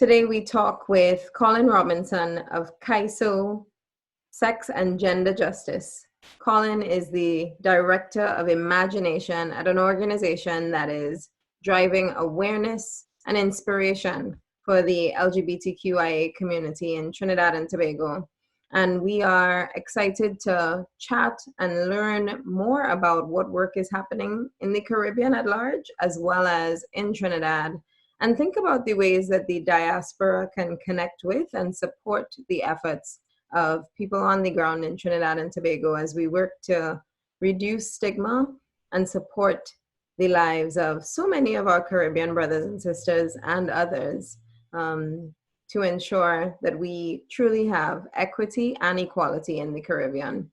Today we talk with Colin Robinson of CAISO, Sex and Gender Justice. Colin is the Director of Imagination at an organization that is driving awareness and inspiration for the LGBTQIA community in Trinidad and Tobago. And we are excited to chat and learn more about what work is happening in the Caribbean at large, as well as in Trinidad, and think about the ways that the diaspora can connect with and support the efforts of people on the ground in Trinidad and Tobago as we work to reduce stigma and support the lives of so many of our Caribbean brothers and sisters and others, to ensure that we truly have equity and equality in the Caribbean.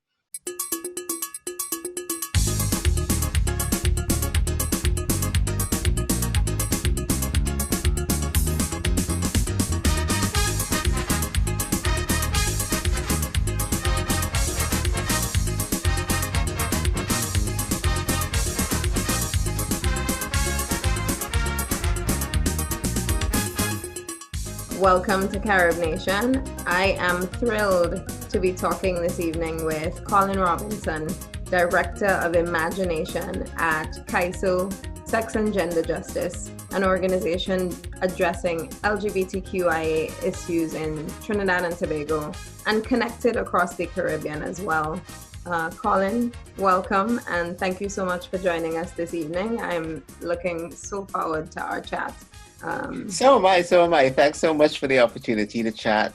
Welcome to Carib Nation. I am thrilled to be talking this evening with Colin Robinson, Director of Imagination at CAISO, Sex and Gender Justice, an organization addressing LGBTQIA issues in Trinidad and Tobago and connected across the Caribbean as well. Colin, welcome, and thank you so much for joining us this evening. I'm looking so forward to our chat. So am I. Thanks so much for the opportunity to chat.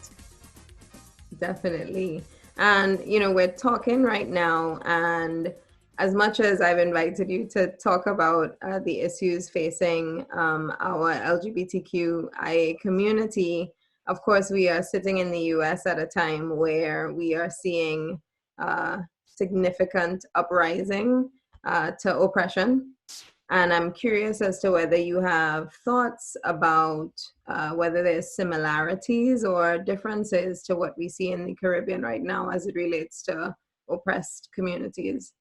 Definitely. And, we're talking right now, and as much as I've invited you to talk about the issues facing our LGBTQIA community, of course, we are sitting in the US at a time where we are seeing significant uprising to oppression. And I'm curious as to whether you have thoughts about whether there's similarities or differences to what we see in the Caribbean right now as it relates to oppressed communities.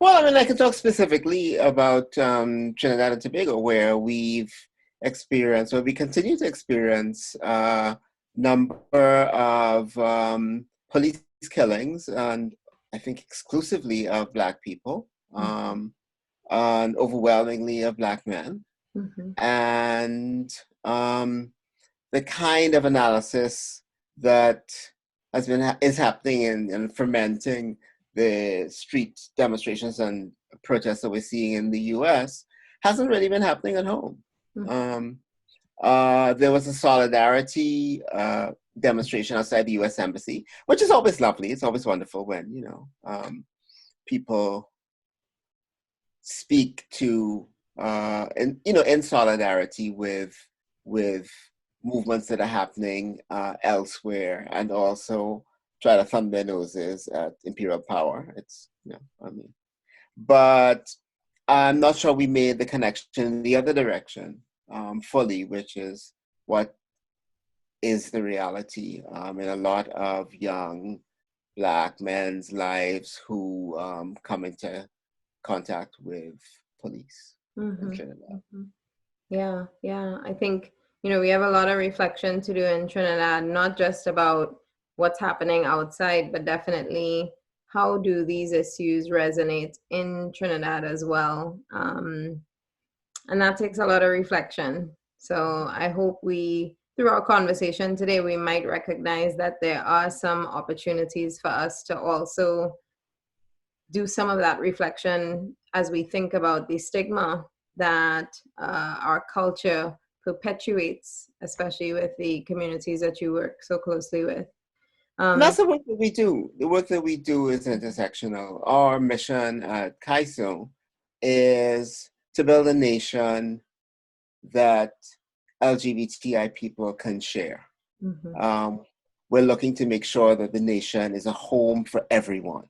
Well, I can talk specifically about Trinidad and Tobago, where we continue to experience a number of police killings, and I think exclusively of Black people. And overwhelmingly of Black men. Mm-hmm. And the kind of analysis that is happening and fermenting the street demonstrations and protests that we're seeing in the US hasn't really been happening at home. Mm-hmm. There was a solidarity demonstration outside the US Embassy, which is always lovely. It's always wonderful when, people speak to in solidarity with movements that are happening elsewhere, and also try to thumb their noses at imperial power. But I'm not sure we made the connection in the other direction fully, which is what is the reality in a lot of young Black men's lives who come into contact with police. Mm-hmm. Mm-hmm. Yeah. I think, we have a lot of reflection to do in Trinidad, not just about what's happening outside, but definitely how do these issues resonate in Trinidad as well. And that takes a lot of reflection. So I hope through our conversation today, we might recognize that there are some opportunities for us to also do some of that reflection as we think about the stigma that our culture perpetuates, especially with the communities that you work so closely with. That's the work that we do. The work that we do is intersectional. Our mission at CAISO is to build a nation that LGBTI people can share. Mm-hmm. We're looking to make sure that the nation is a home for everyone,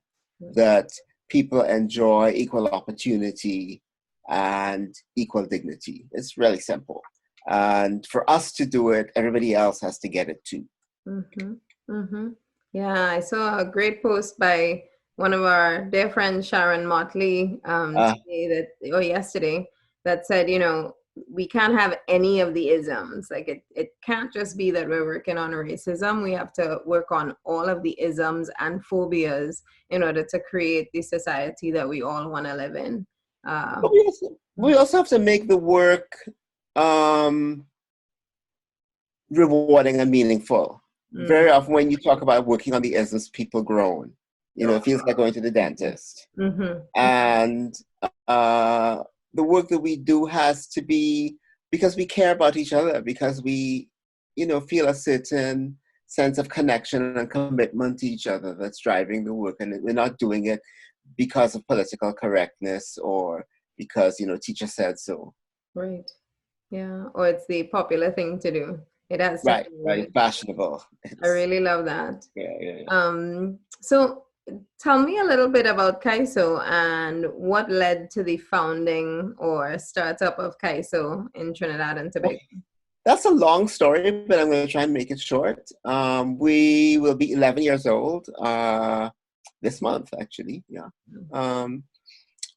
that people enjoy equal opportunity and equal dignity. It's really simple. And for us to do it, everybody else has to get it too. Mm-hmm. Mm-hmm. Yeah, I saw a great post by one of our dear friends, Sharon Motley, yesterday, that said, we can't have any of the isms. Like it can't just be that we're working on racism. We have to work on all of the isms and phobias in order to create the society that we all want to live in. But we also have to make the work rewarding and meaningful. Very often when you talk about working on the isms, people groan. You know, it feels like going to the dentist. And the work that we do has to be because we care about each other, because we, you know, feel a certain sense of connection and commitment to each other that's driving the work. And we're not doing it because of political correctness or because, you know, teacher said so. Right. Yeah. Or it's the popular thing to do. It has to Right, right, fashionable. I really love that. Yeah. So tell me a little bit about CAISO and what led to the founding or startup of CAISO in Trinidad and Tobago. That's a long story, but I'm going to try and make it short. We will be 11 years old this month, actually. Yeah.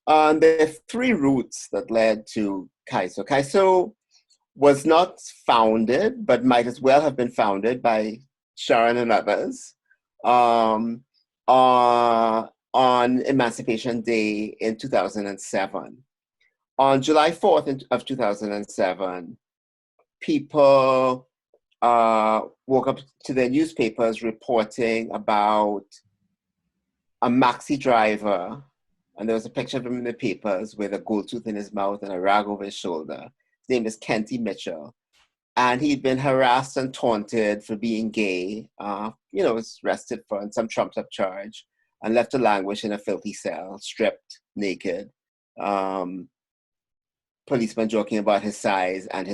And there are three routes that led to CAISO. CAISO was not founded, but might as well have been founded by Sharon and others on Emancipation Day in 2007. On July 4th of 2007, people woke up to their newspapers reporting about a Maxi Driver, and there was a picture of him in the papers with a gold tooth in his mouth and a rag over his shoulder. His name is Kenty Mitchell, and he'd been harassed and taunted for being gay. You know, was arrested for some trumped-up charge and left to languish in a filthy cell, stripped, naked. Policemen joking about his size. And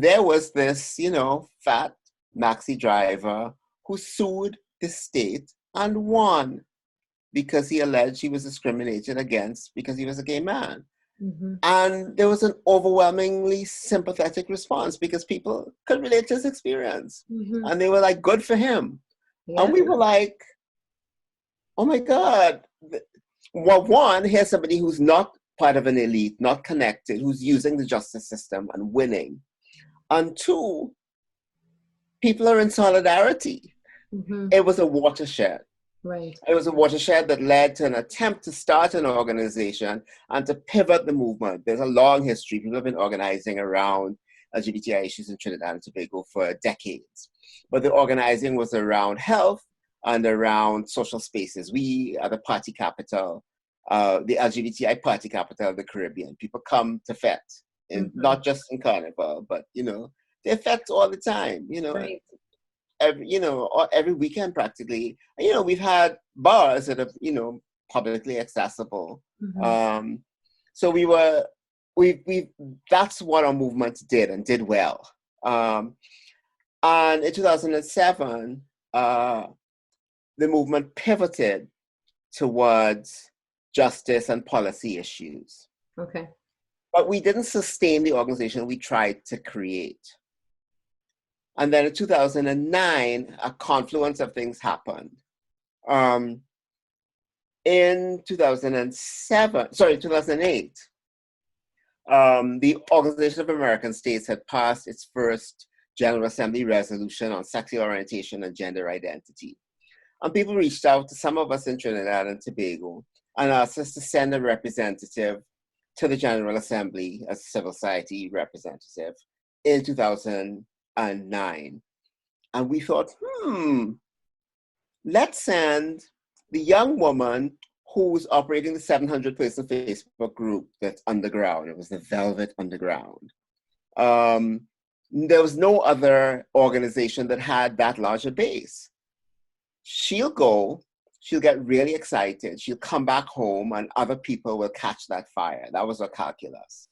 there was this, you know, fat Maxi Driver who sued the state and won because he alleged he was discriminated against because he was a gay man. And there was an overwhelmingly sympathetic response because people could relate to his experience. And they were like, good for him. Yeah. And we were like, oh my God. Well, one, here's somebody who's not part of an elite, not connected, who's using the justice system and winning. And two, people are in solidarity. It was a watershed. Right. It was a watershed that led to an attempt to start an organization and to pivot the movement. There's a long history. People have been organizing around LGBTI issues in Trinidad and Tobago for decades. But the organizing was around health and around social spaces. We are the party capital, the LGBTI party capital of the Caribbean. People come to FET, not just in Carnival, but, you know, they FET all the time, you know. Right. Every weekend practically. You know, we've had bars that have, you know, publicly accessible. So that's what our movement did and did well. And in 2007, the movement pivoted towards justice and policy issues. Okay. But we didn't sustain the organization we tried to create. And then in 2009, a confluence of things happened. In 2008, the Organization of American States had passed its first General Assembly resolution on sexual orientation and gender identity. And people reached out to some of us in Trinidad and Tobago and asked us to send a representative to the General Assembly as a civil society representative in 2009. And we thought, let's send the young woman who's operating the 700-person Facebook group that's underground. It was the Velvet Underground. There was no other organization that had that large a base. She'll go, she'll get really excited, she'll come back home, and other people will catch that fire. That was our calculus.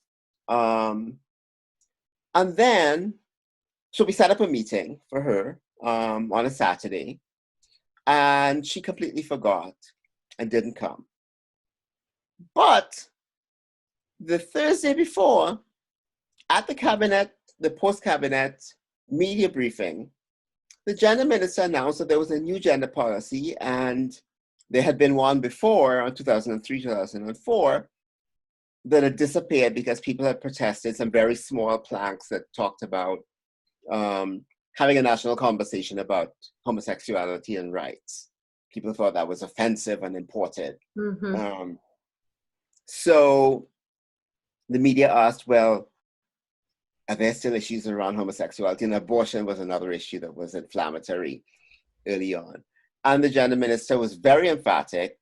And then, so we set up a meeting for her on a Saturday, and she completely forgot and didn't come. But the Thursday before, at the cabinet, the post-cabinet media briefing, the gender minister announced that there was a new gender policy, and there had been one before in 2003, 2004, that had disappeared because people had protested some very small planks that talked about having a national conversation about homosexuality and rights. People thought that was offensive and imported. So the media asked, well, are there still issues around homosexuality? And abortion was another issue that was inflammatory early on. And the gender minister was very emphatic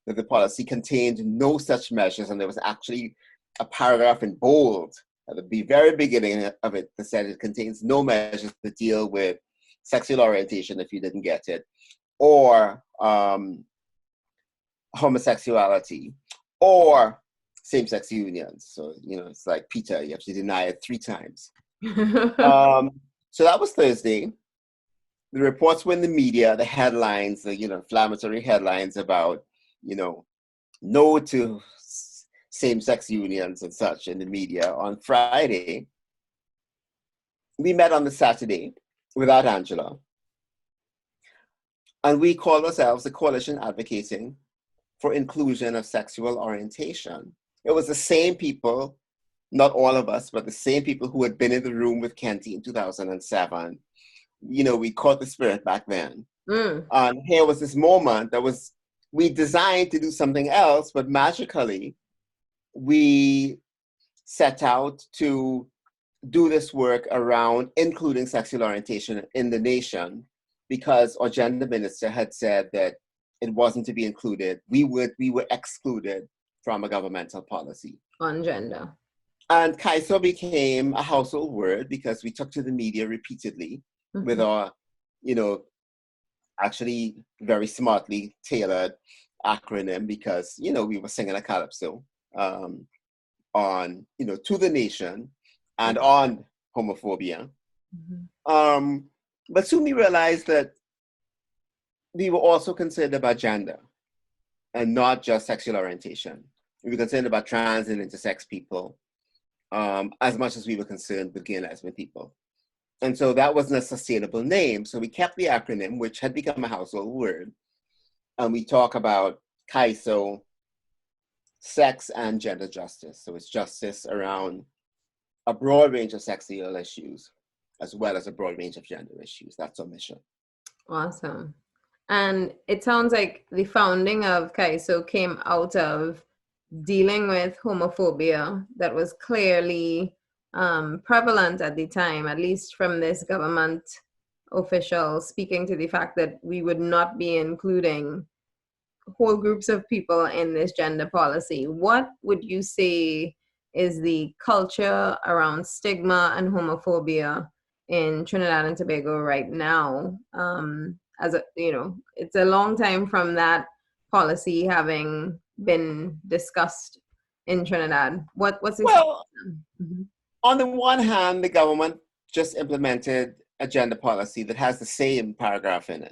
that the policy contained no such measures. And there was actually a paragraph in bold at the very beginning of it that said it contains no measures to deal with sexual orientation, if you didn't get it, or homosexuality, or same-sex unions. So, you know, it's like Peter, you have to deny it 3 times. So that was Thursday. The reports were in the media, the headlines, the, you know, inflammatory headlines about, you know, no to same-sex unions and such in the media. On Friday, we met on the Saturday without Angela. And we called ourselves the Coalition Advocating for Inclusion of Sexual Orientation. It was the same people, not all of us, but the same people who had been in the room with Kenty in 2007. You know, we caught the spirit back then. And here was this moment that was, we designed to do something else, but magically, we set out to do this work around including sexual orientation in the nation because our gender minister had said that it wasn't to be included. We were excluded from a governmental policy on gender. And CAISO became a household word because we took to the media repeatedly with our, you know, actually very smartly tailored acronym because, you know, we were singing a calypso on, you know, to the nation and on homophobia. But soon we realized that we were also concerned about gender and not just sexual orientation. We were concerned about trans and intersex people as much as we were concerned with gay and lesbian people. And so that wasn't a sustainable name. So we kept the acronym, which had become a household word. And we talk about CAISO, sex and gender justice. So it's justice around a broad range of sexual issues, as well as a broad range of gender issues. That's our mission. Awesome. And it sounds like the founding of CAISO came out of dealing with homophobia that was clearly prevalent at the time, at least from this government official speaking to the fact that we would not be including whole groups of people in this gender policy. What would you say is the culture around stigma and homophobia in Trinidad and Tobago right now? As a, you know, it's a long time from that policy having been discussed in Trinidad. What's the well, on the one hand, the government just implemented a gender policy that has the same paragraph in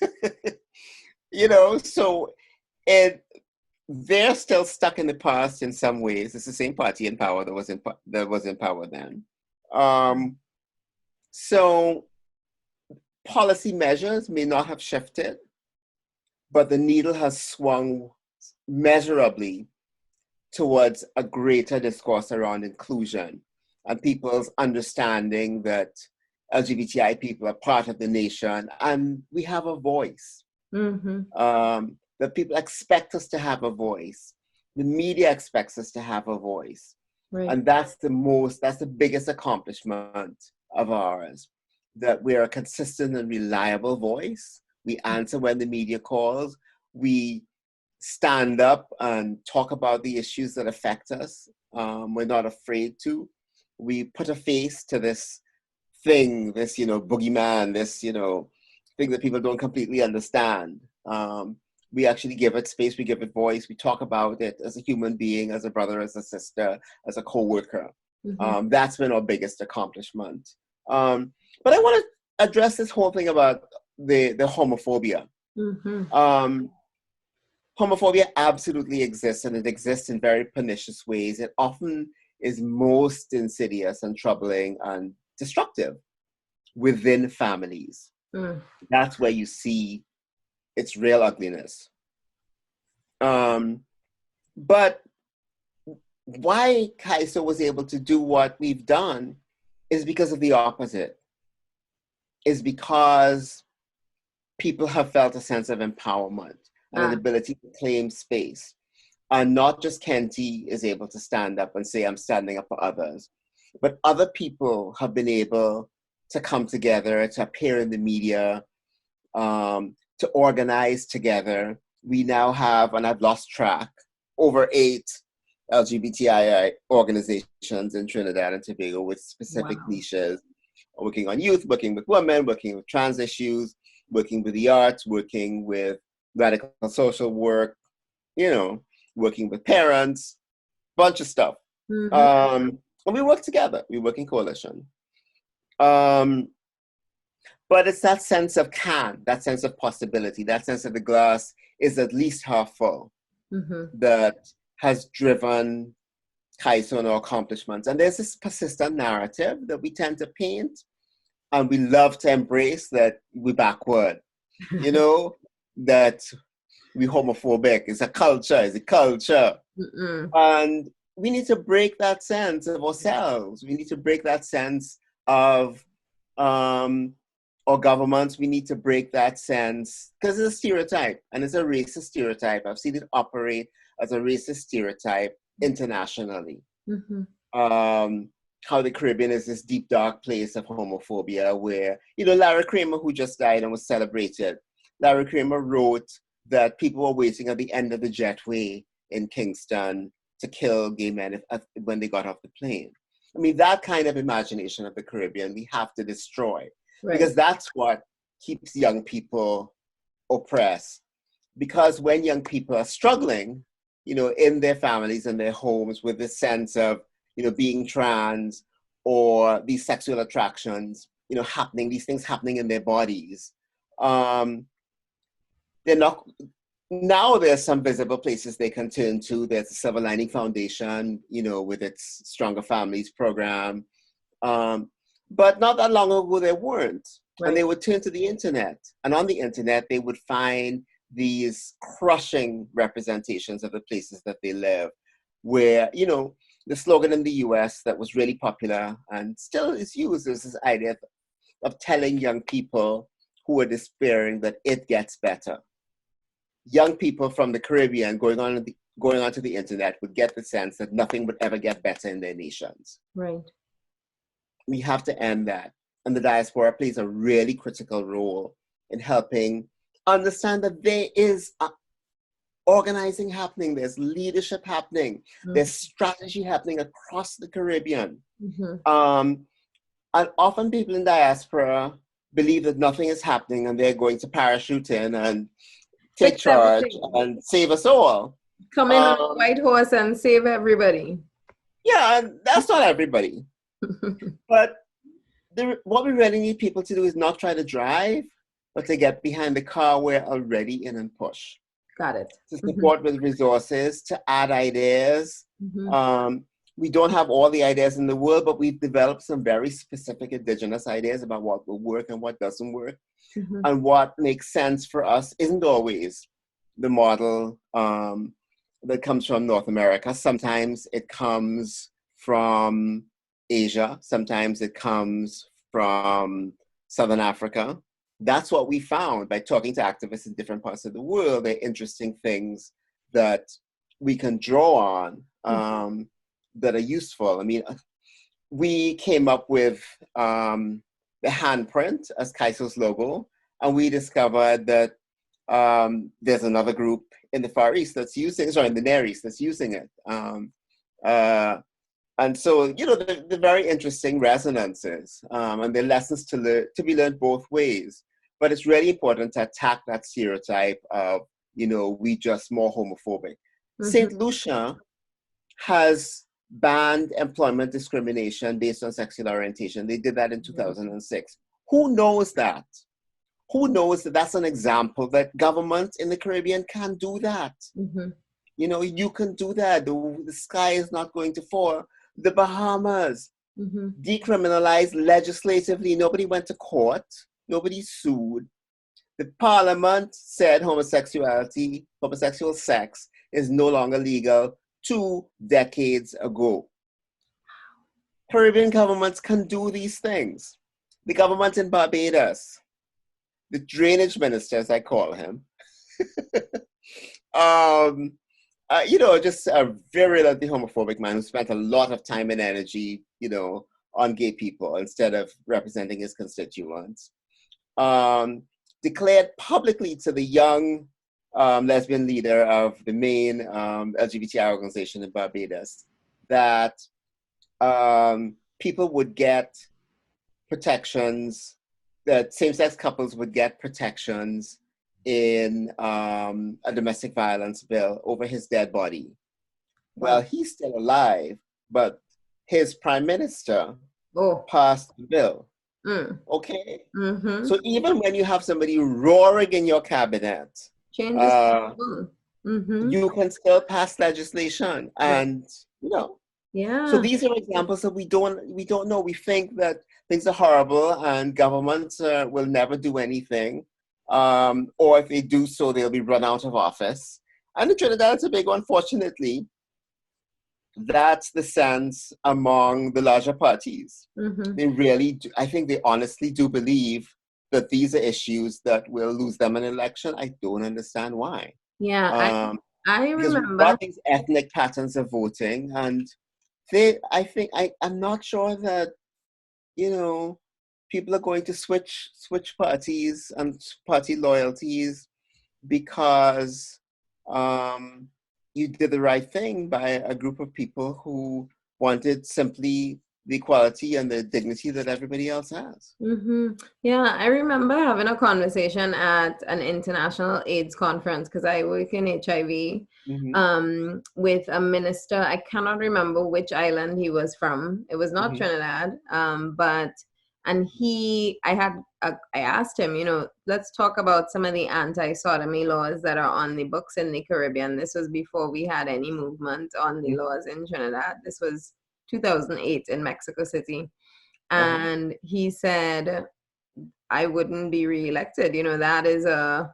it. You know, so they're still stuck in the past in some ways. It's the same party in power that was in power then. So policy measures may not have shifted, but the needle has swung measurably towards a greater discourse around inclusion and people's understanding that LGBTI people are part of the nation and we have a voice. That people expect us to have a voice. The media expects us to have a voice. Right. And that's the biggest accomplishment of ours, that we're a consistent and reliable voice. We answer when the media calls. We stand up and talk about the issues that affect us. We're not afraid to. We put a face to this thing, this, you know, boogeyman, this, you know, thing that people don't completely understand. We actually give it space, we give it voice, we talk about it as a human being, as a brother, as a sister, as a co-worker. That's been our biggest accomplishment. But I want to address this whole thing about the homophobia. Homophobia absolutely exists, and it exists in very pernicious ways. It often is most insidious and troubling and destructive within families. That's where you see its real ugliness. But why CAISO was able to do what we've done is because of the opposite. Is because people have felt a sense of empowerment and an ability to claim space. And not just Kenty is able to stand up and say, I'm standing up for others, but other people have been able to come together, to appear in the media, to organize together. We now have, and I've lost track, over 8 LGBTI organizations in Trinidad and Tobago with specific niches, working on youth, working with women, working with trans issues, working with the arts, working with radical social work, you know, working with parents, bunch of stuff. And we work together. We work in coalition. But it's that sense of that sense of possibility, that sense that the glass is at least half full that has driven CAISO and our accomplishments. And there's this persistent narrative that we tend to paint, and we love to embrace that we're backward, you know, that we're homophobic. It's a culture. And we need to break that sense of ourselves. We need to break that sense of our governments. We need to break that sense, because it's a stereotype, and it's a racist stereotype. I've seen it operate as a racist stereotype internationally. How the Caribbean is this deep, dark place of homophobia where, you know, Larry Kramer, who just died and was celebrated, Larry Kramer wrote that people were waiting at the end of the jetway in Kingston to kill gay men when they got off the plane. I mean, that kind of imagination of the Caribbean we have to destroy, because that's what keeps young people oppressed. Because when young people are struggling, you know, in their families and their homes with this sense of, you know, being trans or these sexual attractions, you know, happening, these things happening in their bodies, they're not. Now there's some visible places they can turn to. There's the Silver Lining Foundation, you know, with its Stronger Families program. But not that long ago, there weren't. And they would turn to the internet. And on the internet, they would find these crushing representations of the places that they live, where, you know, the slogan in the US that was really popular and still is used is this idea of telling young people who are despairing that it gets better. Young people from the Caribbean going onto the internet would get the sense that nothing would ever get better in their nations. We have to end that. And the diaspora plays a really critical role in helping understand that there is organizing happening, there's leadership happening, there's strategy happening across the Caribbean. And often people in diaspora believe that nothing is happening and they're going to parachute in and take charge and save us all. Come in on a white horse and save everybody. Yeah, and that's not everybody. But what we really need people to do is not try to drive, but to get behind the car we're already in and push. Got it. To support with resources, to add ideas. We don't have all the ideas in the world, but we've developed some very specific indigenous ideas about what will work and what doesn't work. And what makes sense for us isn't always the model that comes from North America. Sometimes it comes from Asia. Sometimes it comes from Southern Africa. That's what we found by talking to activists in different parts of the world. They're interesting things that we can draw on that are useful. I mean, we came up with the handprint as CAISO's logo, and we discovered that there's another group in the Far East that's using, in the Near East that's using it. And so, you know, the very interesting resonances and the lessons to be learned both ways. But it's really important to attack that stereotype of, you know, we just more homophobic. St. Lucia has banned employment discrimination based on sexual orientation. They did that in 2006. Who knows that? Who knows that that's an example that government in the Caribbean can do that? You know, you can do that. The sky is not going to fall. The Bahamas decriminalized legislatively. Nobody went to court. Nobody sued. The parliament said homosexual sex is no longer legal 2 decades ago. Caribbean governments can do these things. The government in Barbados, the drainage minister, as I call him, just a virulently homophobic man who spent a lot of time and energy, on gay people instead of representing his constituents, declared publicly to the young lesbian leader of the main LGBTI organization in Barbados that people would get protections, that same-sex couples would get protections in a domestic violence bill over his dead body. Well, he's still alive, but his prime minister passed the bill. Okay? Mm-hmm. So even when you have somebody roaring in your cabinet, changes you can still pass legislation, and Yeah. So these are examples that we don't know. We think that things are horrible and governments will never do anything, or if they do so, they'll be run out of office. And in Trinidad and Tobago, unfortunately, that's the sense among the larger parties. Mm-hmm. They really do, I think they honestly do believe that these are issues that will lose them an election. I don't understand why. Yeah, I because remember. we've got these ethnic patterns of voting, and I'm not sure that, people are going to switch parties and party loyalties because you did the right thing by a group of people who wanted simply the equality and the dignity that everybody else has. Mm-hmm. Yeah, I remember having a conversation at an international AIDS conference because I work in HIV, with a minister. I cannot remember which island he was from. It was not Trinidad, I asked him, let's talk about some of the anti-sodomy laws that are on the books in the Caribbean. This was before we had any movement on the laws in Trinidad. This was 2008 in Mexico City. And he said, I wouldn't be reelected. That is a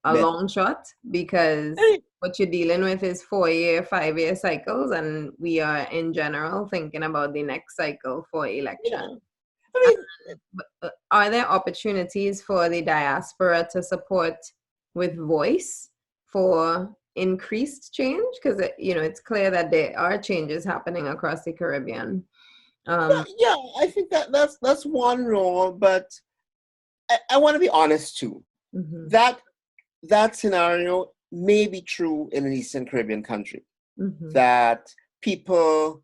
long shot, because what you're dealing with is 4-year, 5-year cycles, and we are in general thinking about the next cycle for election. Are there opportunities for the diaspora to support with voice for increased change? Because it's clear that there are changes happening across the Caribbean. I think that's one role, but I want to be honest too. That scenario may be true in an Eastern Caribbean country, that people,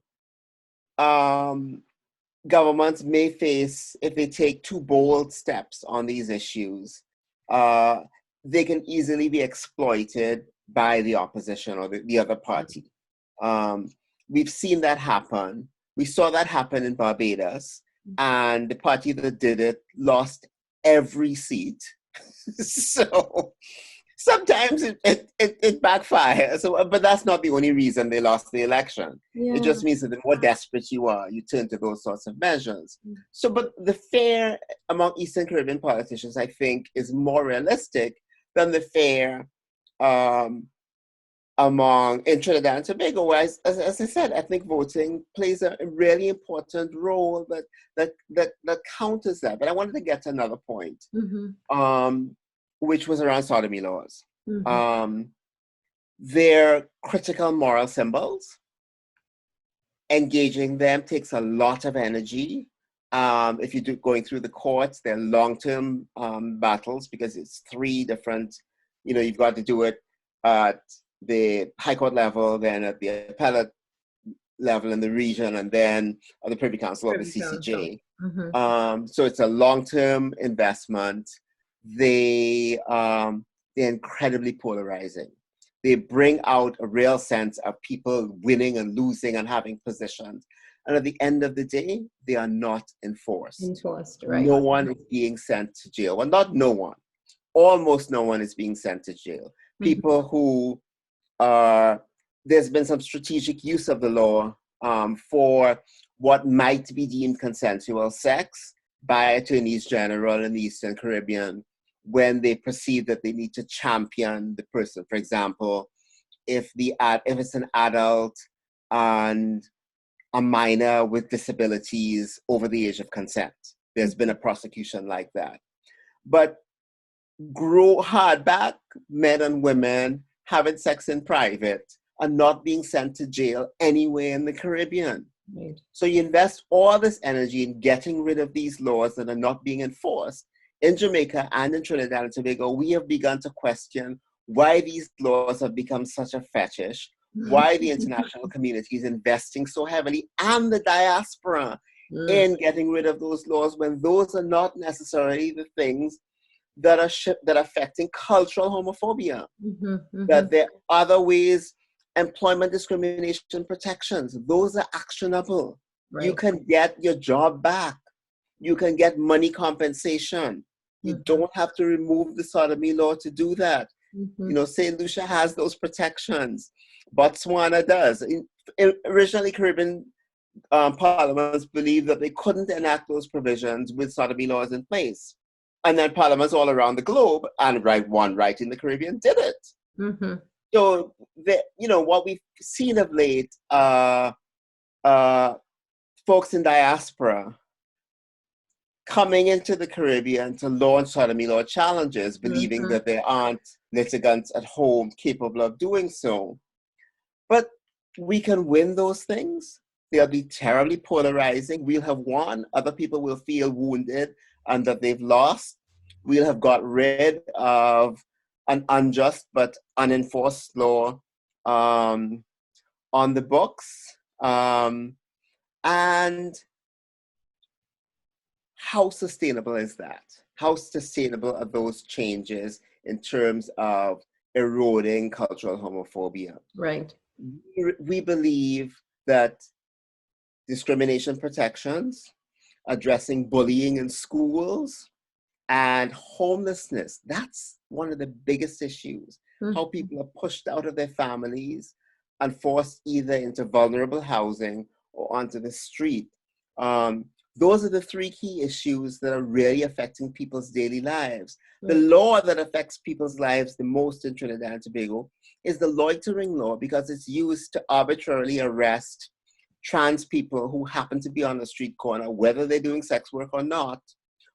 governments may face, if they take too bold steps on these issues, they can easily be exploited by the opposition or the other party. We've seen that happen. We saw that happen in Barbados, and the party that did it lost every seat. So sometimes it backfires, but that's not the only reason they lost the election. It just means that the more desperate you are, you turn to those sorts of measures. So, but the fare among Eastern Caribbean politicians, I think, is more realistic than the fare in Trinidad and Tobago, where, as I said, ethnic voting plays a really important role that counters that. But I wanted to get to another point, which was around sodomy laws. They're critical moral symbols. Engaging them takes a lot of energy. If you're going through the courts, they're long-term battles, because it's 3 different, you've got to do it at the high court level, then at the appellate level in the region, and then at the Privy Council or the CCJ. So it's a long-term investment. They're incredibly polarizing. They bring out a real sense of people winning and losing and having positions. And at the end of the day, they are not enforced. Right. No one is being sent to jail. Well, not no one. Almost no one is being sent to jail. People who there's been some strategic use of the law for what might be deemed consensual sex by attorneys general in the Eastern Caribbean when they perceive that they need to champion the person. For example, if it's an adult and a minor with disabilities over the age of consent. There's been a prosecution like that. But hardback men and women having sex in private and not being sent to jail anywhere in the Caribbean. Right. So you invest all this energy in getting rid of these laws that are not being enforced. In Jamaica and in Trinidad and Tobago, we have begun to question why these laws have become such a fetish, why the international community is investing so heavily, and the diaspora in getting rid of those laws, when those are not necessarily the things that are affecting cultural homophobia. That there are other ways, employment discrimination protections, those are actionable. Right. You can get your job back. You can get money compensation. You don't have to remove the sodomy law to do that. You know, St. Lucia has those protections. Botswana does. Originally, Caribbean parliaments believed that they couldn't enact those provisions with sodomy laws in place. And then parliaments all around the globe, and right in the Caribbean, did it. So, what we've seen of late, folks in diaspora coming into the Caribbean to launch sodomy law challenges, believing that there aren't litigants at home capable of doing so. But we can win those things. They'll be terribly polarizing. We'll have won. Other people will feel wounded and that they've lost. We'll have got rid of an unjust but unenforced law on the books. And how sustainable is that? How sustainable are those changes in terms of eroding cultural homophobia? Right. We believe that discrimination protections, addressing bullying in schools, and homelessness, that's one of the biggest issues. How people are pushed out of their families and forced either into vulnerable housing or onto the street. Those are the three key issues that are really affecting people's daily lives. The law that affects people's lives the most in Trinidad and Tobago is the loitering law, because it's used to arbitrarily arrest trans people who happen to be on the street corner, whether they're doing sex work or not,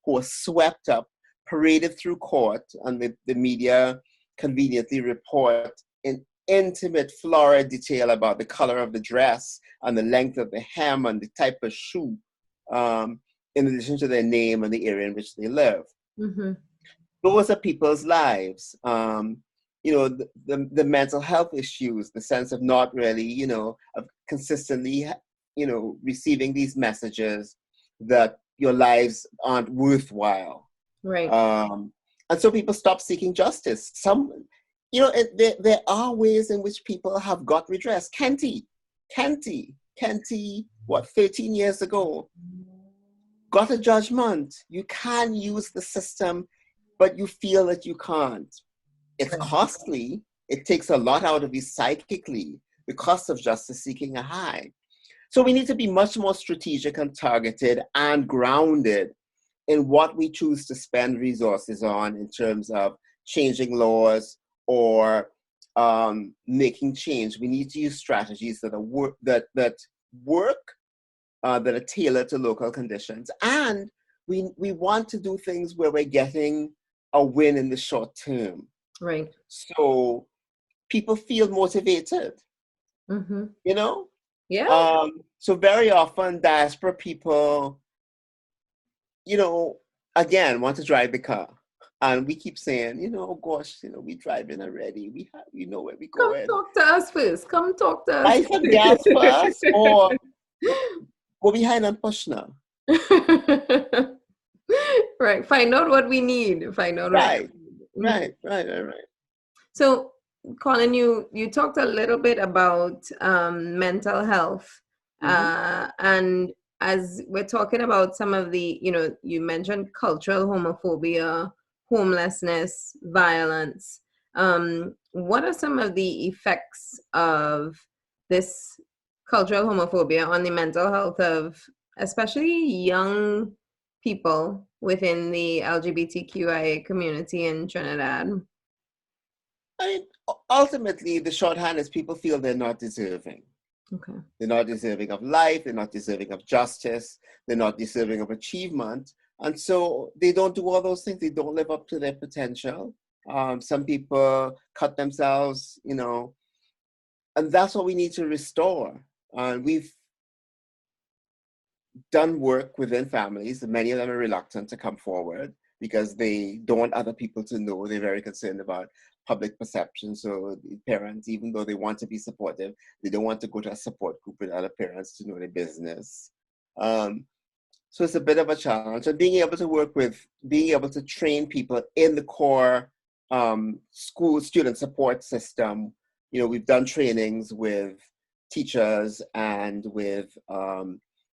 who are swept up, paraded through court, and the media conveniently report in intimate florid detail about the color of the dress and the length of the hem and the type of shoe, in addition to their name and the area in which they live. Those are people's lives. The mental health issues, the sense of not really, of consistently, receiving these messages that your lives aren't worthwhile. Right. And so people stop seeking justice. There are ways in which people have got redress. Kenty, 13 years ago, got a judgment. You can use the system, but you feel that you can't. It's costly. It takes a lot out of you psychically. The cost of justice seeking are high. So we need to be much more strategic and targeted and grounded in what we choose to spend resources on in terms of changing laws or making change. We need to use strategies that are tailored to local conditions. And we want to do things where we're getting a win in the short term. Right. So people feel motivated, Yeah. So very often diaspora people, again, want to drive the car. And we keep saying, gosh, we driving already. We know where we're going. Come talk to us first. Come talk to us. Buy some gas first, or go behind and push now. Right. Find out what we need. Right. So, Colin, you talked a little bit about mental health, and as we're talking about some of the, you mentioned cultural homophobia, homelessness, violence. What are some of the effects of this cultural homophobia on the mental health of especially young people within the LGBTQIA community in Trinidad? I mean, ultimately, the shorthand is people feel they're not deserving. Okay. They're not deserving of life. They're not deserving of justice. They're not deserving of achievement. And so they don't do all those things. They don't live up to their potential. Some people cut themselves, you know, and that's what we need to restore. We've done work within families. Many of them are reluctant to come forward because they don't want other people to know. They're very concerned about public perception. So the parents, even though they want to be supportive, they don't want to go to a support group with other parents to know their business. So it's a bit of a challenge. And being able to train people in the core school student support system. You know, we've done trainings with teachers and with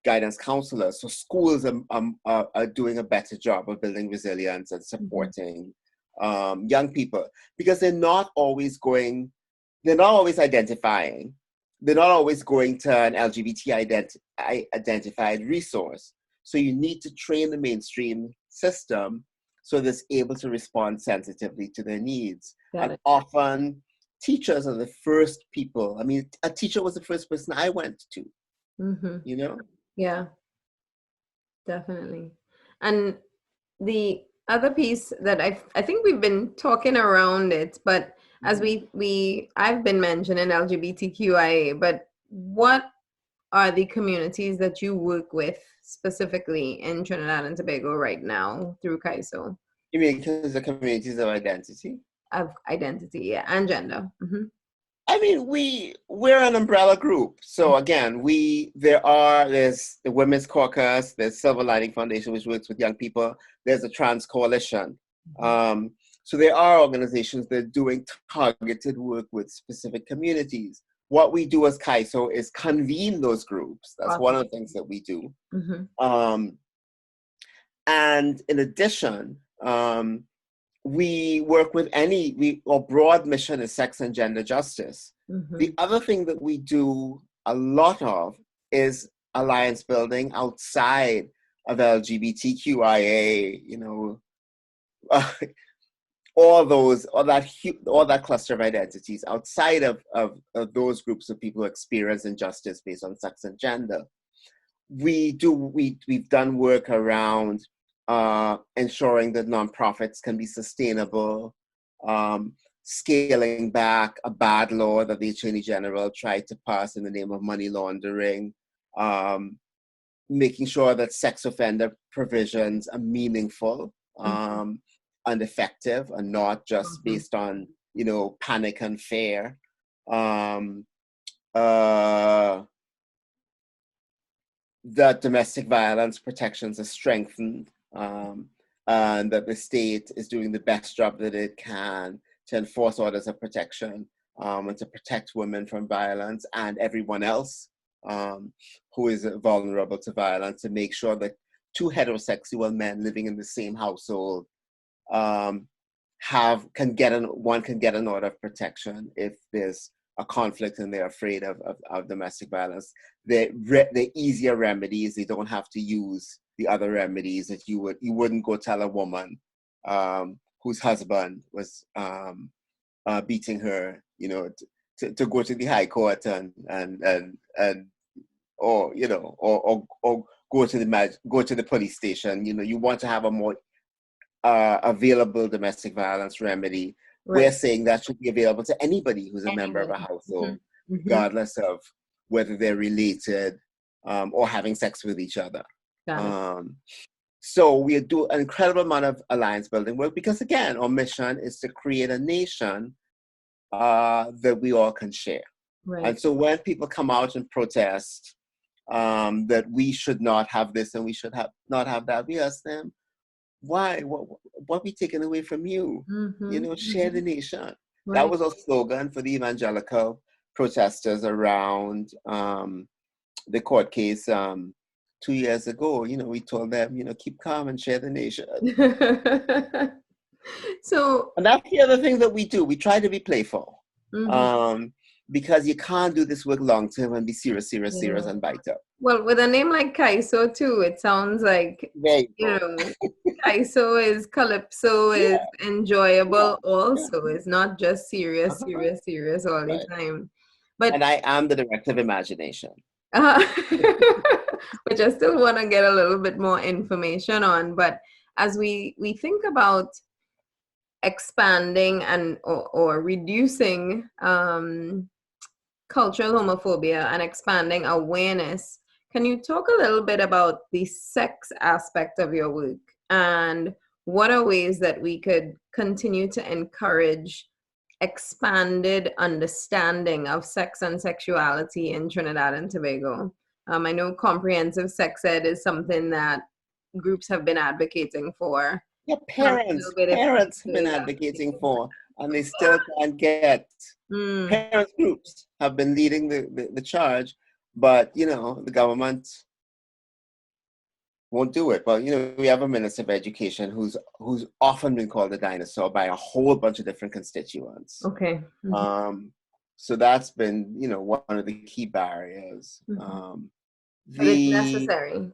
guidance counselors. So schools are doing a better job of building resilience and supporting young people, because they're not always identifying. They're not always going to an LGBT identified resource. So you need to train the mainstream system so that it's able to respond sensitively to their needs. And often teachers are the first people. I mean, a teacher was the first person I went to, you know? Yeah, definitely. And the other piece that I think we've been talking around it, but as I've been mentioning LGBTQIA, but what are the communities that you work with specifically in Trinidad and Tobago right now through CAISO? You mean because the communities of identity? Of identity, yeah, and gender. I mean, we're an umbrella group. So again, there's the Women's Caucus, there's Silver Lining Foundation, which works with young people. There's the Trans Coalition. So there are organizations that are doing targeted work with specific communities. What we do as CAISO is convene those groups. That's one of the things that we do. And in addition, we work with our broad mission is sex and gender justice. The other thing that we do a lot of is alliance building outside of LGBTQIA, you know, all that cluster of identities outside of those groups of people who experience injustice based on sex and gender. We've done work around ensuring that nonprofits can be sustainable, scaling back a bad law that the Attorney General tried to pass in the name of money laundering, making sure that sex offender provisions are meaningful and effective and not just based on, you know, panic and fear. That domestic violence protections are strengthened, and that the state is doing the best job that it can to enforce orders of protection and to protect women from violence and everyone else who is vulnerable to violence, to make sure that two heterosexual men living in the same household can get an order of protection if there's a conflict and they're afraid of domestic violence. The easier remedies, they don't have to use the other remedies that you wouldn't go tell a woman whose husband was beating her, you know, to go to the high court and or you know or go to the police station. You know, you want to have a more available domestic violence remedy. Right. We're saying that should be available to anybody who's a member of a household, regardless of whether they're related or having sex with each other. So we do an incredible amount of alliance building work because, again, our mission is to create a nation that we all can share. Right. And so when people come out and protest that we should not have this and we should not have that, we ask them, why? What we taken away from you? You know, share the nation. Right. That was our slogan for the evangelical protesters around the court case 2 years ago. You know, we told them, you know, keep calm and share the nation. So, and that's the other thing that we do. We try to be playful. because you can't do this work long term and be serious Yeah. and bite up. Well, with a name like CAISO too, it sounds like, There you you go. know, CAISO is calypso, is Yeah, enjoyable yeah. also. It's not just serious, Uh-huh. serious all the Right. time. But And I am the director of imagination. uh, which I still want to get a little bit more information on. But as we think about expanding and or reducing cultural homophobia and expanding awareness, can you talk a little bit about the sex aspect of your work and what are ways that we could continue to encourage expanded understanding of sex and sexuality in Trinidad and Tobago? I know comprehensive sex ed is something that groups have been advocating for. Yeah, Tell me a little bit if parents have CAISO been is advocating advocating for for, and they still can't get. that. Mm, Parents groups have been leading the charge, but the government won't do it. But we have a minister of education who's often been called a dinosaur by a whole bunch of different constituents. okay. Mm-hmm. So that's been one of the key barriers. Mm-hmm. But it's necessary.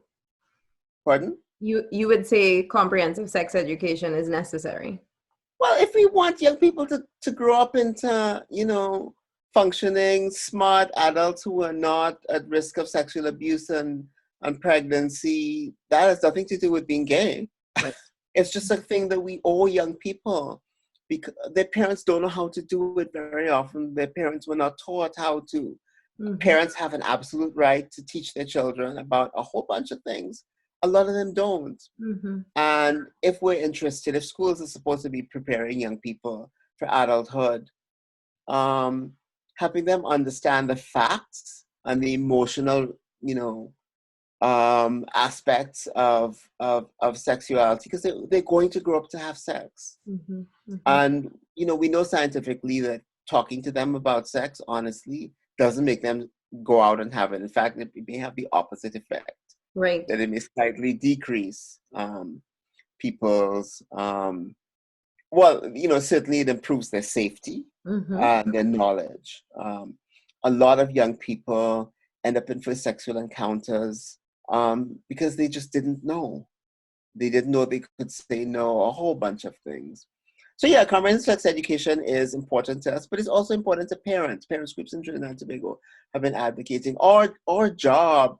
Pardon? You would say comprehensive sex education is necessary. Well, if we want young people to grow up into, functioning, smart adults who are not at risk of sexual abuse and pregnancy, that has nothing to do with being gay. Right. It's just a thing that we owe young people, because their parents don't know how to do it very often. Their parents were not taught how to. Mm-hmm. Parents have an absolute right to teach their children about a whole bunch of things. A lot of them don't. Mm-hmm. And if we're interested, if schools are supposed to be preparing young people for adulthood, helping them understand the facts and the emotional, aspects of sexuality, because they're going to grow up to have sex. Mm-hmm. Mm-hmm. And, we know scientifically that talking to them about sex, honestly, doesn't make them go out and have it. In fact, it may have the opposite effect. Right. That it may slightly decrease people's, certainly it improves their safety. Mm-hmm. And their knowledge. A lot of young people end up in first sexual encounters because they just didn't know. They didn't know they could say no, a whole bunch of things. So yeah, comprehensive sex education is important to us, but it's also important to parents. Parents groups in Trinidad and Tobago have been advocating. Our job,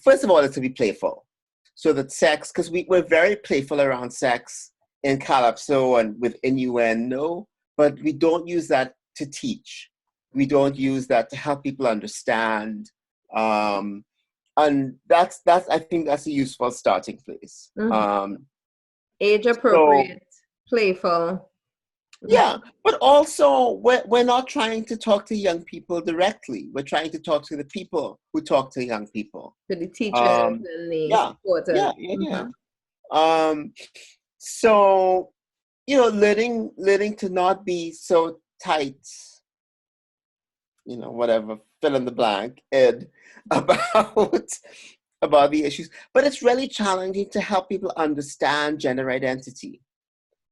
first of all, is to be playful. So that sex, because we're very playful around sex in Calypso and with innuendo, but we don't use that to teach. We don't use that to help people understand. And that's I think that's a useful starting place. Mm-hmm. Age appropriate, playful. Yeah, but also we're not trying to talk to young people directly. We're trying to talk to the people who talk to young people. To the teachers and the supporters. Yeah. Mm-hmm. So, learning to not be so tight, whatever, fill in the blank, about the issues. But it's really challenging to help people understand gender identity.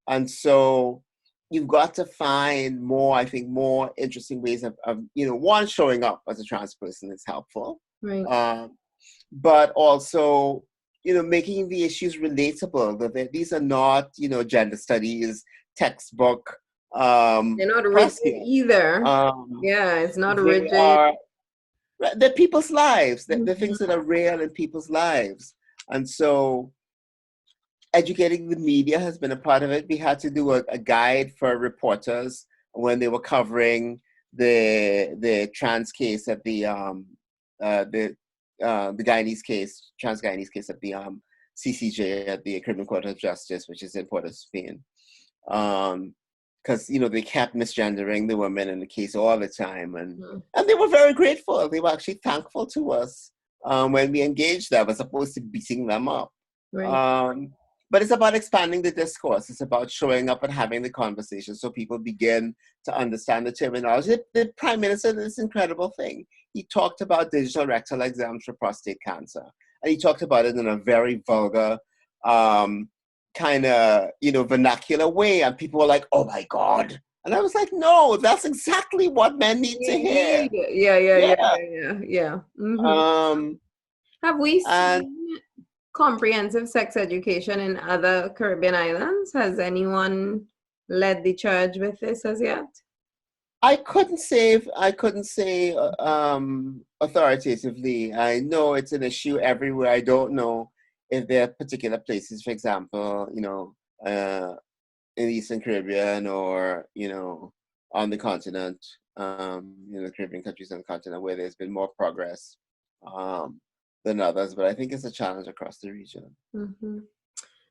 And so you've got to find more interesting ways of one, showing up as a trans person is helpful. Right. But also, making the issues relatable, that these are not, gender studies, textbook. They're not rigid either. It's not rigid. They're people's lives. They're things that are real in people's lives. And so educating the media has been a part of it. We had to do a guide for reporters when they were covering the trans case at the Guyanese case, trans Guyanese case at the CCJ, at the Caribbean Court of Justice, which is in Port of Spain. Because they kept misgendering the women in the case all the time, and they were very grateful. They were actually thankful to us when we engaged them, as opposed to beating them up. Right. But it's about expanding the discourse. It's about showing up and having the conversation so people begin to understand the terminology. The Prime Minister did this incredible thing. He talked about digital rectal exams for prostate cancer. And he talked about it in a very vulgar, kind of, vernacular way. And people were like, oh my God, And I was like, no, that's exactly what men need to hear. Yeah. Yeah. Mm-hmm. Um, Have we and seen comprehensive sex education in other Caribbean islands? Has anyone led the charge with this as yet? I couldn't say authoritatively. I know it's an issue everywhere. I don't know if there are particular places, for example, in the Eastern Caribbean or, on the continent, the Caribbean countries on the continent where there's been more progress than others. But I think it's a challenge across the region. Mm-hmm.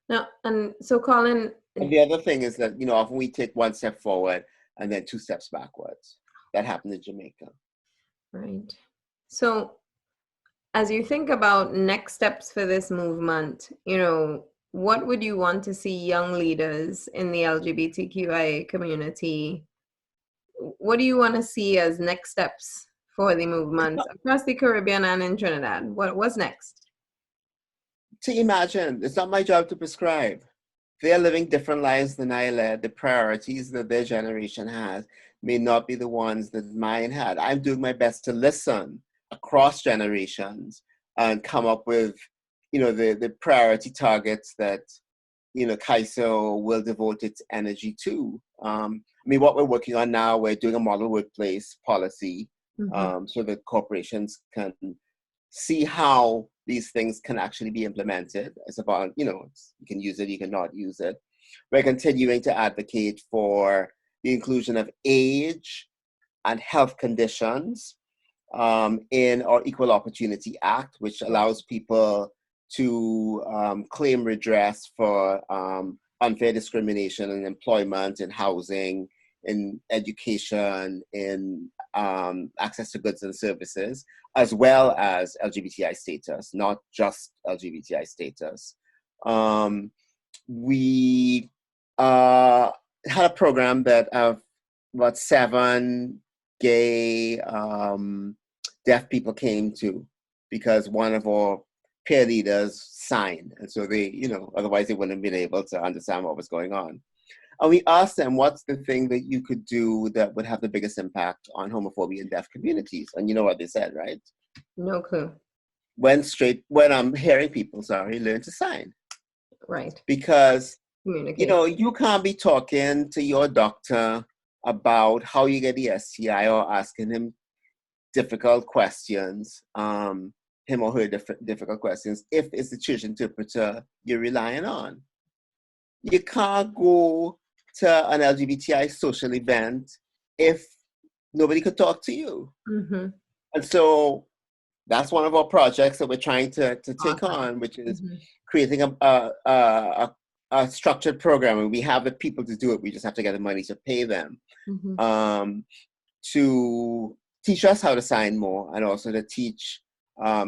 Now, and so Colin, And the other thing is that, often we take one step forward and then two steps backwards. That happened in Jamaica. right. So as you think about next steps for this movement, what would you want to see young leaders in the LGBTQIA community? What do you want to see as next steps for the movement across the Caribbean and in Trinidad? What's next? To imagine, it's not my job to prescribe. They're living different lives than I led. The priorities that their generation has may not be the ones that mine had. I'm doing my best to listen across generations and come up with, the priority targets that, CAISO will devote its energy to. What we're working on now, we're doing a model workplace policy so that corporations can see how these things can actually be implemented. It's about, you can use it, you cannot use it. We're continuing to advocate for the inclusion of age and health conditions in our Equal Opportunity Act, which allows people to claim redress for unfair discrimination in employment, in housing, in education, in access to goods and services, as well as LGBTI status, not just LGBTI status. We had a program that about 7 gay deaf people came to because one of our peer leaders signed. And so they, otherwise they wouldn't have been able to understand what was going on. And we asked them, what's the thing that you could do that would have the biggest impact on homophobia in deaf communities? And you know what they said, right? No clue. When I'm hearing people, learn to sign. Right. Because, you can't be talking to your doctor about how you get the STI or asking him difficult questions, him or her difficult questions, if it's the church interpreter you're relying on. You can't go to an LGBTI social event if nobody could talk to you. Mm-hmm. And so that's one of our projects that we're trying to take on, which is creating a structured program. And we have the people to do it. We just have to get the money to pay them to teach us how to sign more, and also to teach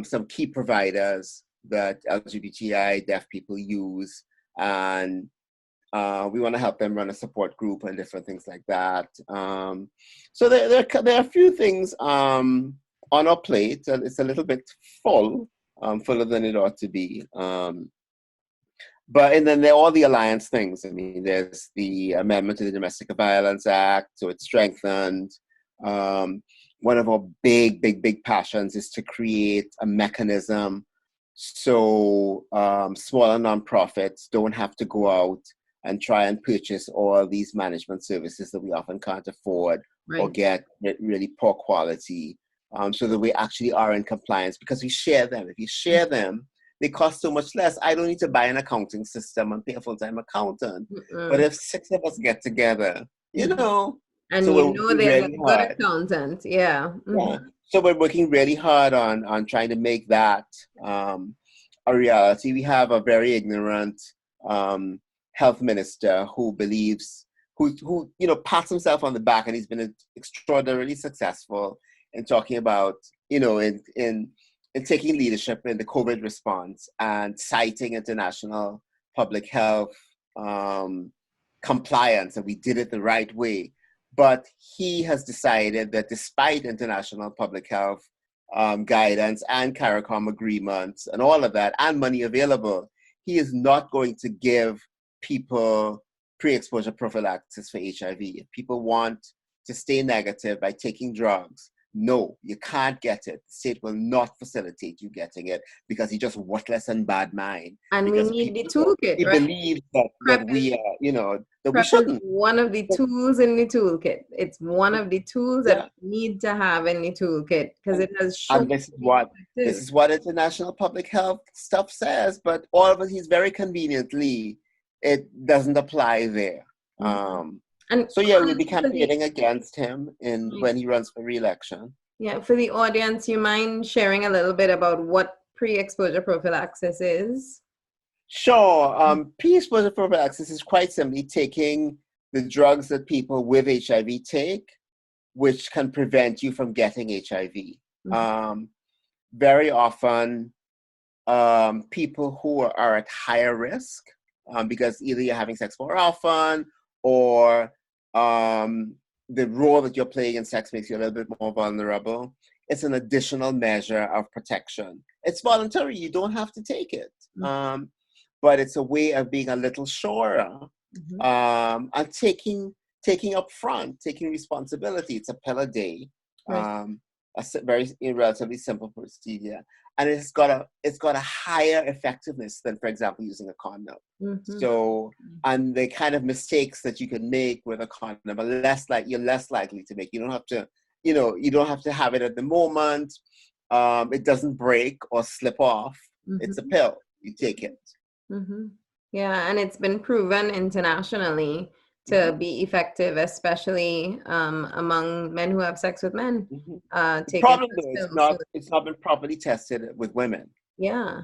some key providers that LGBTI deaf people use. And we want to help them run a support group and different things like that. So there are a few things on our plate. It's a little bit fuller than it ought to be. And then there are all the alliance things. There's the amendment to the Domestic Violence Act, so it's strengthened. One of our big passions is to create a mechanism so smaller nonprofits don't have to go out and try and purchase all these management services that we often can't afford or get really poor quality, so that we actually are in compliance because we share them. If you share them, they cost so much less. I don't need to buy an accounting system and pay a full-time accountant. But if 6 of us get together, and so there's a good accountant, yeah. So we're working really hard on trying to make that a reality. We have a very ignorant health minister who believes, who pats himself on the back, and he's been extraordinarily successful in talking about, in taking leadership in the COVID response and citing international public health compliance, and we did it the right way. But he has decided that despite international public health guidance and CARICOM agreements and all of that, and money available, he is not going to give people pre-exposure prophylaxis for HIV. If people want to stay negative by taking drugs, no, you can't get it. The state will not facilitate you getting it because he's just worthless and bad mind. And we Because need the people, toolkit, he right? believes that we, that we PrEP is shouldn't. one of the tools in the toolkit. It's one of the tools that we need to have in the toolkit because it has shown. And this is what international public health stuff says, but all of it, he's very conveniently, it doesn't apply there. And so yeah, we'll be campaigning against him when he runs for re-election. Yeah, for the audience, you mind sharing a little bit about what pre-exposure prophylaxis is? Sure. Pre-exposure prophylaxis is quite simply taking the drugs that people with HIV take, which can prevent you from getting HIV. Very often, people who are at higher risk, because either you're having sex more often or the role that you're playing in sex makes you a little bit more vulnerable. It's an additional measure of protection. It's voluntary. You don't have to take it. But it's a way of being a little surer and taking up front, taking responsibility. It's a pill a day. A relatively simple procedure, and it's got a higher effectiveness than, for example, using a condom. So, and the kind of mistakes that you can make with a condom are you're less likely to make. You don't have to, you don't have to have it at the moment. It doesn't break or slip off. It's a pill. You take it. Yeah, and it's been proven internationally to be effective, especially among men who have sex with men. The problem though, it's not been properly tested with women. Yeah.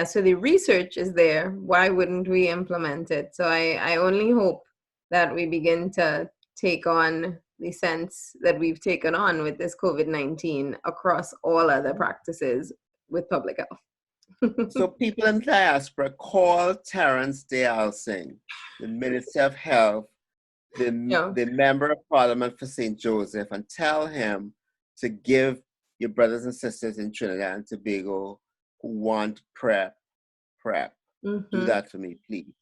So the research is there. Why wouldn't we implement it? So I only hope that we begin to take on the sense that we've taken on with this COVID-19 across all other practices with public health. So people in diaspora, call Terrence Deyalsingh, the Minister of Health, the Member of Parliament for St. Joseph, and tell him to give your brothers and sisters in Trinidad and Tobago who want PrEP. Do that for me, please.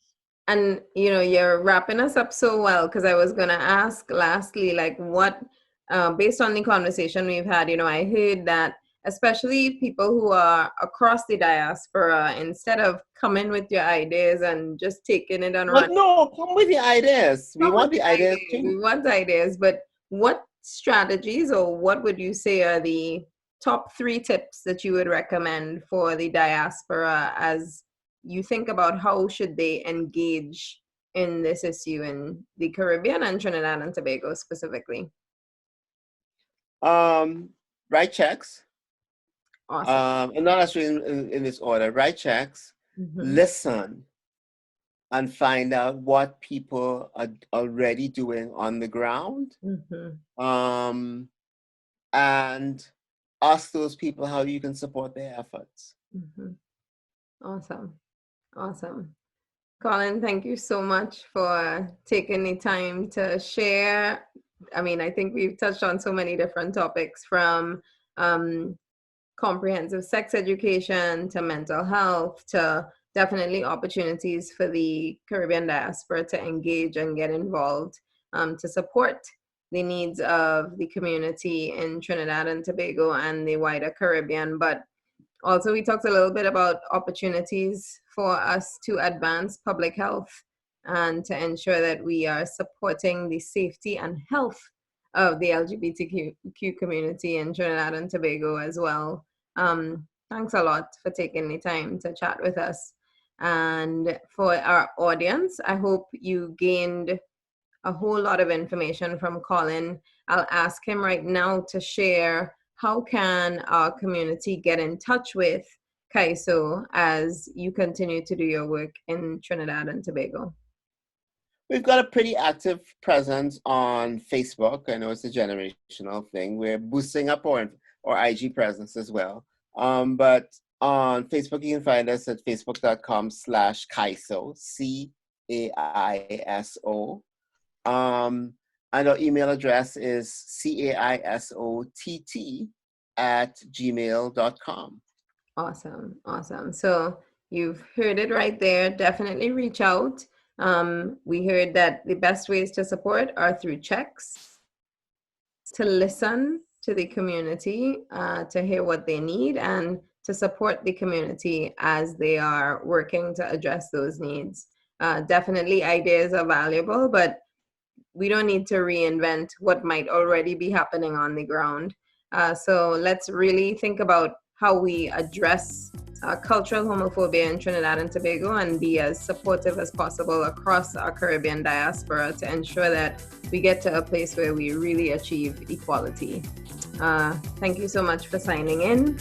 And, you're wrapping us up so well, because I was going to ask lastly, like what, based on the conversation we've had, I heard that especially people who are across the diaspora, instead of coming with your ideas and just taking it and running. No, come with the ideas. We want the ideas too. We want the ideas, but what strategies or what would you say are the top 3 tips that you would recommend for the diaspora as you think about how should they engage in this issue in the Caribbean and Trinidad and Tobago specifically? Write checks. Awesome. And not necessarily in this order. Write checks, listen, and find out what people are already doing on the ground. And ask those people how you can support their efforts. Awesome. Colin, thank you so much for taking the time to share. I think we've touched on so many different topics, from comprehensive sex education to mental health to definitely opportunities for the Caribbean diaspora to engage and get involved to support the needs of the community in Trinidad and Tobago and the wider Caribbean. But also we talked a little bit about opportunities for us to advance public health and to ensure that we are supporting the safety and health of the LGBTQ community in Trinidad and Tobago as well. Thanks a lot for taking the time to chat with us. And for our audience, I hope you gained a whole lot of information from Colin. I'll ask him right now to share how can our community get in touch with CAISO as you continue to do your work in Trinidad and Tobago. We've got a pretty active presence on Facebook. I know it's a generational thing. We're boosting up our IG presence as well. But on Facebook, you can find us at facebook.com/CAISO, CAISO. And our email address is caisott@gmail.com. Awesome. So you've heard it right there. Definitely reach out. We heard that the best ways to support are through checks, to listen to the community, to hear what they need, and to support the community as they are working to address those needs. Definitely ideas are valuable, but we don't need to reinvent what might already be happening on the ground. So let's really think about how we address cultural homophobia in Trinidad and Tobago and be as supportive as possible across our Caribbean diaspora to ensure that we get to a place where we really achieve equality. Thank you so much for signing in.